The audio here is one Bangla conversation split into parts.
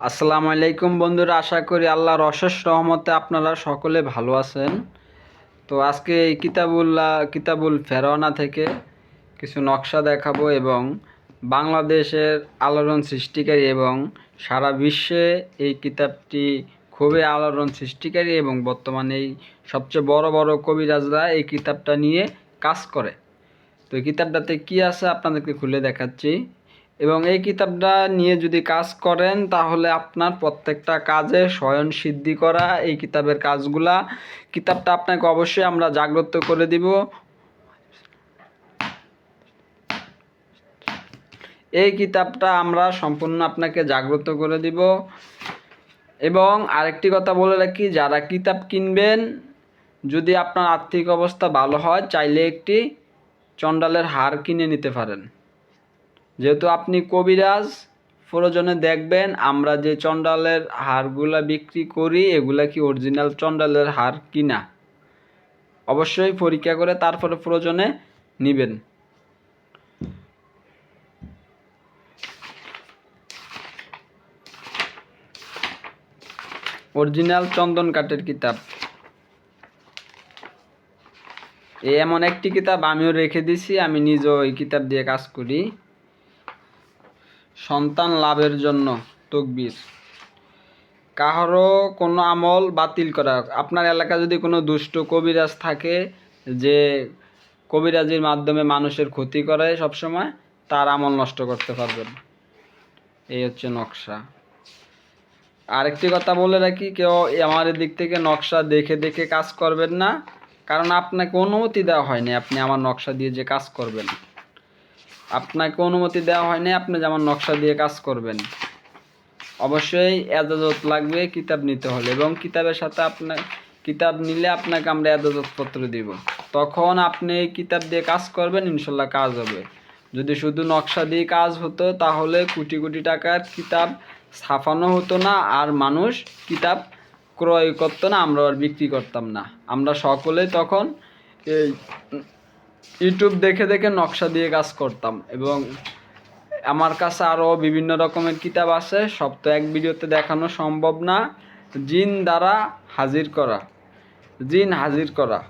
আসসালামু আলাইকুম বন্ধুরা, আশা করি আল্লাহর অশেষ রহমতে আপনারা সকলে ভালো আছেন। তো আজকে এই কিতাবুল ফেরওয়ানা থেকে কিছু নকশা দেখাবো এবং বাংলাদেশের আলোড়ন সৃষ্টিকারী এবং সারা বিশ্বে এই কিতাবটি খুবই আলোড়ন সৃষ্টিকারী এবং বর্তমানে এই সবচেয়ে বড় বড় কবিরাজরা এই কিতাবটা নিয়ে কাজ করে। তো এই কিতাবটাতে কি আছে আপনাদেরকে খুলে দেখাচ্ছি। এবং এই কিতাবটা নিয়ে যদি কাজ করেন তাহলে আপনার প্রত্যেকটা কাজে স্বয়ং সিদ্ধি করা এই কিতাবের কাজগুলা। কিতাবটা আপনাকে অবশ্যই আমরা জাগ্রত করে দিব। এই কিতাবটা আমরা সম্পূর্ণ আপনাকে জাগ্রত করে দিব। এবং আরেকটি কথা বলে রাখি, যারা কিতাব কিনবেন, যদি আপনার আর্থিক অবস্থা ভালো হয় চাইলে একটি চণ্ডালের হার কিনে নিতে পারেন। যেহেতু আপনি কবিরাজ, প্রয়োজনে দেখবেন আমরা যে চণ্ডালের হারগুলা বিক্রি করি এগুলা কি অরিজিনাল চণ্ডালের হার কিনা, অবশ্যই পরীক্ষা করে তারপরে প্রয়োজনে নেবেন। অরিজিনাল চন্দন কাঠের কিতাব। এমন একটি কিতাব আমিও রেখে দিছি, আমি নিজেও এই কিতাব দিয়ে কাজ করি। সন্তান লাভের জন্য তকবীর। কাহারও কোনো আমল বাতিল করা। আপনার এলাকায় যদি কোনো দুষ্ট কবিরাজ থাকে যে কবিরাজির মাধ্যমে মানুষের ক্ষতি করে সবসময়, তার আমল নষ্ট করতে পারবেন। এই হচ্ছে নকশা। আরেকটি কথা বলে রাখি, কেউ আমার দিক থেকে নকশা দেখে দেখে কাজ করবেন না, কারণ আপনাকে অনুমতি দেওয়া হয়নি আপনি আমার নকশা দিয়ে যে কাজ করবেন। আপনাকে অনুমতি দেওয়া হয়নি আপনি যে আমার নকশা দিয়ে কাজ করবেন। অবশ্যই এজাজত লাগবে কিতাব নিতে হলে, এবং কিতাবের সাথে কিতাব নিলে আপনাকে আমরা এজাজতপত্র দিব। তখন আপনি এই কিতাব দিয়ে কাজ করবেন, ইনশাল্লাহ কাজ হবে। যদি শুধু নকশা দিয়ে কাজ হতো তাহলে কোটি কোটি টাকার কিতাব ছাপানো হতো না, আর মানুষ কিতাব ক্রয় করতো না, আমরা আর বিক্রি করতাম না। আমরা সকলেই তখন এই ইউটিউব দেখে দেখে নকশা দিয়ে কাজ করতাম। এবং আমার কাছে আরও বিভিন্ন রকমের কিতাব আছে, সব তো এক ভিডিওতে দেখানো সম্ভব না। জিন দ্বারা হাজির করা, জিন হাজির করা,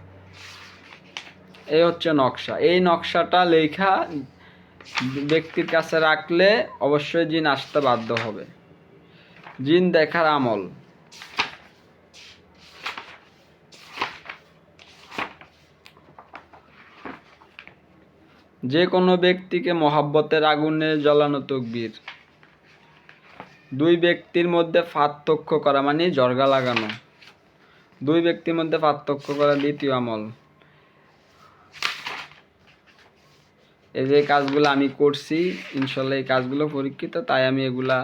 এই হচ্ছে নকশা। এই নকশাটা লেখা ব্যক্তির কাছে রাখলে অবশ্যই জিন আসতে বাধ্য হবে। জিন দেখার আমল। যে কোনো ব্যক্তিকে মহাব্বতের আগুনে জ্বলানো তকবীর। দুই ব্যক্তির মধ্যে পার্থক্য করা মানে জর্গা লাগানো। দুই ব্যক্তির মধ্যে পার্থক্য করা দ্বিতীয় আমল। এই যে কাজগুলো আমি করছি, ইনশাল্লাহ এই কাজগুলো পরীক্ষিত, তাই আমি এগুলা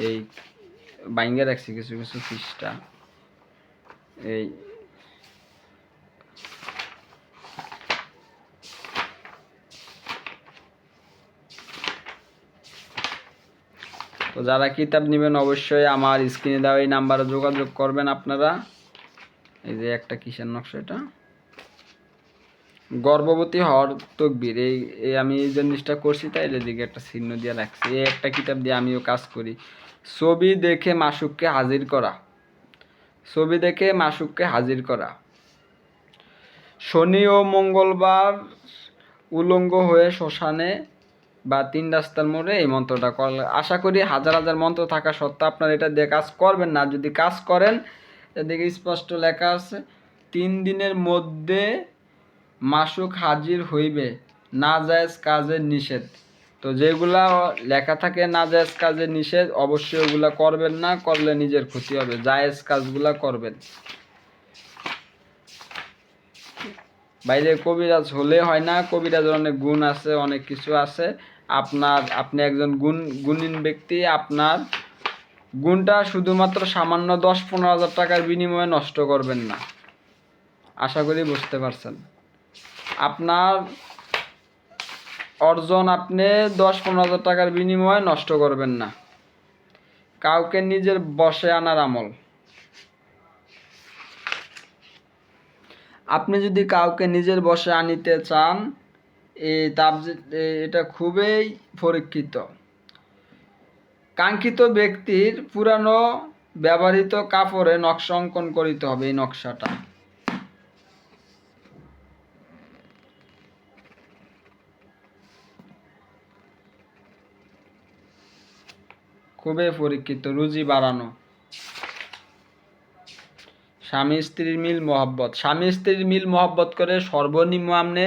এই বাইঙ্গে রাখছি কিছু কিছু পৃষ্ঠা। এই তো যারা কিতাব নেবেন অবশ্যই আমার স্ক্রিনে দেওয়া এই নাম্বারে যোগাযোগ করবেন আপনারা। এই যে একটা কিসের নকশা, এটা গর্ভবতী হওয়ার তকবীর। এই আমি এই জিনিসটা করছি তাই এদিকে একটা চিহ্ন দিয়ে রাখছি। এই একটা কিতাব দিয়ে আমিও কাজ করি। ছবি দেখে মাসুককে হাজির করা। ছবি দেখে মাসুককে হাজির করা। শনি ও মঙ্গলবার উলঙ্গ হয়ে শ্মশানে বা তিন রাস্তার মোড়ে এই মন্ত্রটা করলে, আশা করি হাজার হাজার মন্ত্র থাকা সত্ত্বেও আপনারা এটা দিয়ে কাজ করবেন না। যদি কাজ করেন, এদিকে স্পষ্ট লেখা আছে 3 দিনের মধ্যে মাসুক হাজির হইবে, নাজায়েজ কাজের নিষেধ। তো যেগুলা লেখা থাকে নাজায়েজ কাজের নিষেধ, অবশ্যই ওগুলা করবেন না, করলে নিজের ক্ষতি হবে। জায়েজ কাজগুলা করবেন। বাইরে কবিরাজ হলে হয় না, কবিরাজের অনেক গুণ আছে, অনেক কিছু আছে। আপনি একজন গুণীন ব্যক্তি, আপনার গুণটা শুধুমাত্র সামান্য 10-15 হাজার টাকার বিনিময়ে নষ্ট করবেন না। আশা করি বুঝতে পারছেন। আপনার অর্জন আপনি 10-15 হাজার টাকার বিনিময়ে নষ্ট করবেন না। কাউকে নিজের বশে আনার আমল। আপনি যদি কাউকে নিজের বশে আনিতে চান, এটা খুবই পরীক্ষিত। কাঙ্ক্ষিত ব্যক্তির পুরানো ব্যবহৃত কাপড়ে নকশা অঙ্কন করিতে হবে। এই নকশাটা খুবই পরীক্ষিত। রুজি বাড়ানো। স্বামী স্ত্রীর মিল মহব্বত। স্বামী স্ত্রীর মিল মহব্বত করে সর্বনিম্ন আপনি